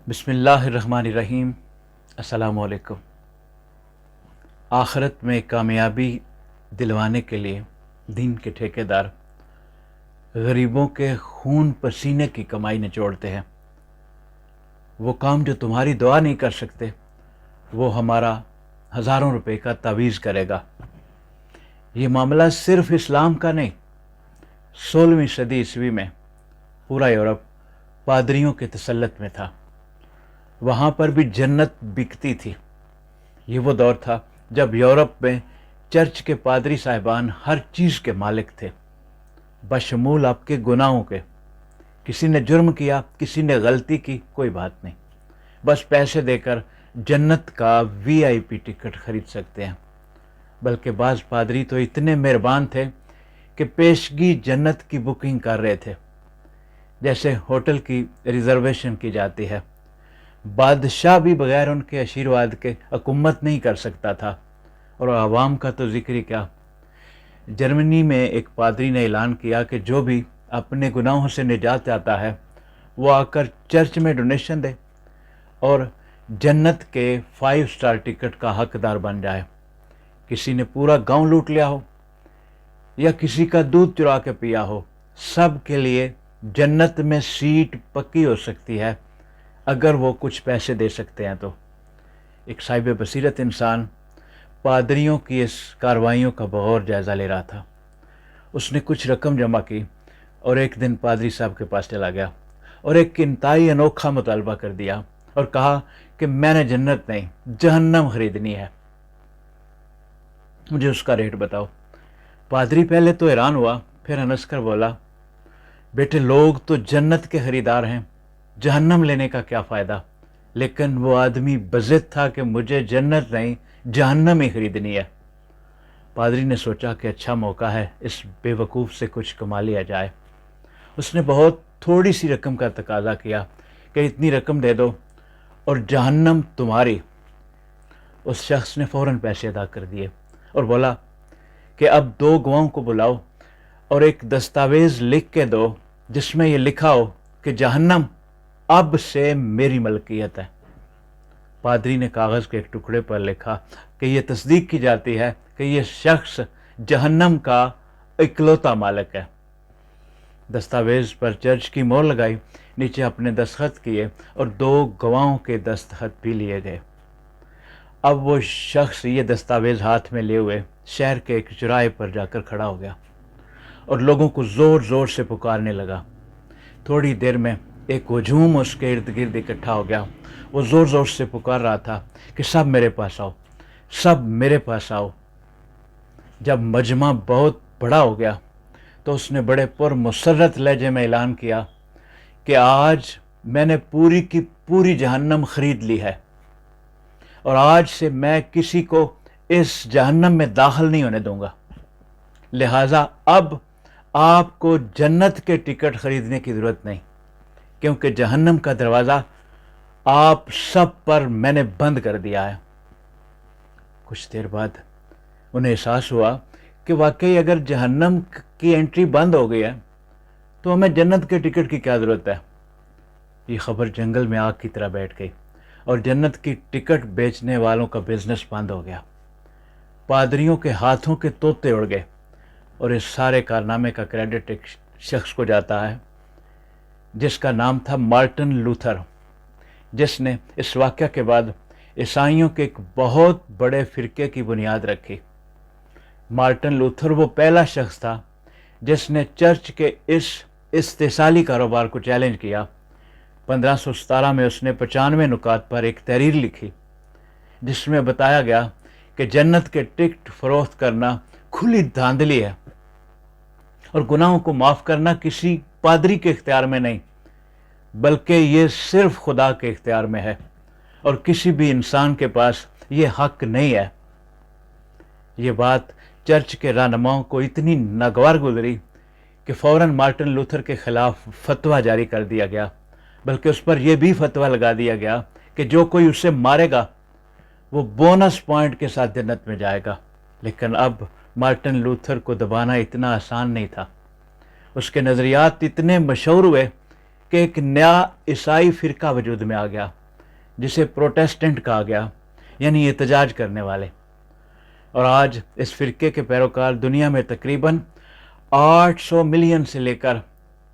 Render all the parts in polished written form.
बिस्मिल्लाहिर्रहमानिर्रहीम। अस्सलाम वालेकुम। आखिरत में कामयाबी दिलवाने के लिए दीन के ठेकेदार गरीबों के खून पसीने की कमाई निचोड़ते हैं। वो काम जो तुम्हारी दुआ नहीं कर सकते वो हमारा हज़ारों रुपए का तावीज़ करेगा। ये मामला सिर्फ इस्लाम का नहीं, 16वीं सदी ईस्वी में पूरा यूरोप पादरियों के तसल्लुत में था। वहाँ पर भी जन्नत बिकती थी। ये वो दौर था जब यूरोप में चर्च के पादरी साहिबान हर चीज़ के मालिक थे, बशमूल आपके गुनाहों के। किसी ने जुर्म किया, किसी ने गलती की, कोई बात नहीं, बस पैसे देकर जन्नत का वीआईपी टिकट खरीद सकते हैं। बल्कि बाज़ पादरी तो इतने मेहरबान थे कि पेशगी जन्नत की बुकिंग कर रहे थे, जैसे होटल की रिजर्वेशन की जाती है। बादशाह भी बगैर उनके आशीर्वाद के हुकूमत नहीं कर सकता था, और आवाम का तो जिक्र ही क्या। जर्मनी में एक पादरी ने ऐलान किया कि जो भी अपने गुनाहों से निजात चाहता है वो आकर चर्च में डोनेशन दे और जन्नत के 5 स्टार टिकट का हकदार बन जाए। किसी ने पूरा गांव लूट लिया हो या किसी का दूध चुरा के पिया हो, सब के लिए जन्नत में सीट पक्की हो सकती है अगर वो कुछ पैसे दे सकते हैं तो। एक साहिब बसीरत इंसान पादरियों की इस कार्रवाइयों का बगौर जायज़ा ले रहा था। उसने कुछ रकम जमा की और एक दिन पादरी साहब के पास चला गया और एक इंतहाई अनोखा मुतालबा कर दिया और कहा कि मैंने जन्नत नहीं, जहन्नम खरीदनी है, मुझे उसका रेट बताओ। पादरी पहले तो हैरान हुआ, फिर हंस कर बोला, बेटे लोग तो जन्नत के खरीदार हैं, जहन्नम लेने का क्या फ़ायदा। लेकिन वो आदमी बज़िद था कि मुझे जन्नत नहीं, जहन्नम ही खरीदनी है। पादरी ने सोचा कि अच्छा मौका है, इस बेवकूफ़ से कुछ कमा लिया जाए। उसने बहुत थोड़ी सी रकम का तकाजा किया कि इतनी रकम दे दो और जहन्नम तुम्हारी। उस शख्स ने फ़ौरन पैसे अदा कर दिए और बोला कि अब 2 गवाहों को बुलाओ और एक दस्तावेज़ लिख के दो जिसमें ये लिखा हो कि जहन्नम अब से मेरी मलकियत है। पादरी ने कागज़ के एक टुकड़े पर लिखा कि यह तस्दीक की जाती है कि यह शख्स जहन्नम का इकलौता मालिक है। दस्तावेज़ पर चर्च की मोहर लगाई, नीचे अपने दस्तखत किए और 2 गवाहों के दस्तखत भी लिए गए। अब वो शख्स ये दस्तावेज़ हाथ में लिए हुए शहर के एक चौराहे पर जाकर खड़ा हो गया और लोगों को ज़ोर ज़ोर से पुकारने लगा। थोड़ी देर में एक हजूम उसके इर्द गिर्द इकट्ठा हो गया। वो ज़ोर ज़ोर से पुकार रहा था कि सब मेरे पास आओ, सब मेरे पास आओ। जब मजमा बहुत बड़ा हो गया तो उसने बड़े पुरमसरत लहजे में ऐलान किया कि आज मैंने पूरी की पूरी जहन्नम खरीद ली है और आज से मैं किसी को इस जहन्नम में दाखिल नहीं होने दूंगा। लिहाजा अब आपको जन्नत के टिकट खरीदने की ज़रूरत नहीं, क्योंकि जहन्नम का दरवाज़ा आप सब पर मैंने बंद कर दिया है। कुछ देर बाद उन्हें एहसास हुआ कि वाकई अगर जहन्नम की एंट्री बंद हो गई है तो हमें जन्नत के टिकट की क्या ज़रूरत है। ये खबर जंगल में आग की तरह बैठ गई और जन्नत की टिकट बेचने वालों का बिजनेस बंद हो गया। पादरियों के हाथों के तोते उड़ गए और इस सारे कारनामे का क्रेडिट एक शख्स को जाता है जिसका नाम था मार्टिन लूथर, जिसने इस वाक़या के बाद ईसाइयों के एक बहुत बड़े फ़िरके की बुनियाद रखी। मार्टिन लूथर वो पहला शख्स था जिसने चर्च के इस इस्तेसाली कारोबार को चैलेंज किया। 1517 में उसने 95 नुकात पर एक तहरीर लिखी जिसमें बताया गया कि जन्नत के टिकट फरोख्त करना खुली धांधली है और गुनाहों को माफ़ करना किसी पादरी के इख्तियार में नहीं, बल्कि ये सिर्फ खुदा के इख्तियार में है और किसी भी इंसान के पास ये हक नहीं है। ये बात चर्च के रहनुमाओं को इतनी नागवार गुजरी कि फ़ौरन मार्टिन लूथर के ख़िलाफ़ फतवा जारी कर दिया गया, बल्कि उस पर यह भी फतवा लगा दिया गया कि जो कोई उसे मारेगा वो बोनस पॉइंट के साथ जन्नत में जाएगा। लेकिन अब मार्टिन लूथर को दबाना इतना आसान नहीं था। उसके नज़रियात इतने मशहूर हुए کہ ایک نیا عیسائی فرقہ وجود میں آ گیا جسے پروٹیسٹنٹ کہا گیا، یعنی احتجاج کرنے والے، اور آج اس فرقے کے پیروکار دنیا میں تقریباً 800 ملین سے لے کر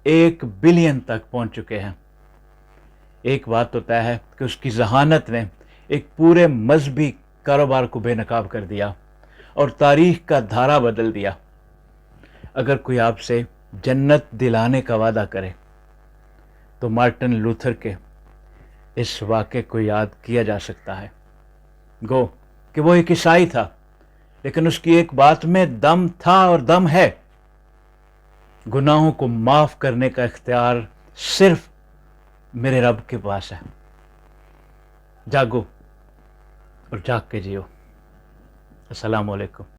1 بلین تک پہنچ چکے ہیں۔ ایک بات تو طے ہے کہ اس کی ذہانت نے ایک پورے مذہبی کاروبار کو بے نقاب کر دیا اور تاریخ کا دھارا بدل دیا۔ اگر کوئی آپ سے جنت دلانے کا وعدہ کرے تو مارٹن لوتھر کے اس واقعے کو یاد کیا جا سکتا ہے۔ گو کہ وہ ایک عیسائی تھا، لیکن اس کی ایک بات میں دم تھا اور دم ہے: گناہوں کو معاف کرنے کا اختیار صرف میرے رب کے پاس ہے۔ جاگو اور جاگ کے جیو۔ السلام علیکم۔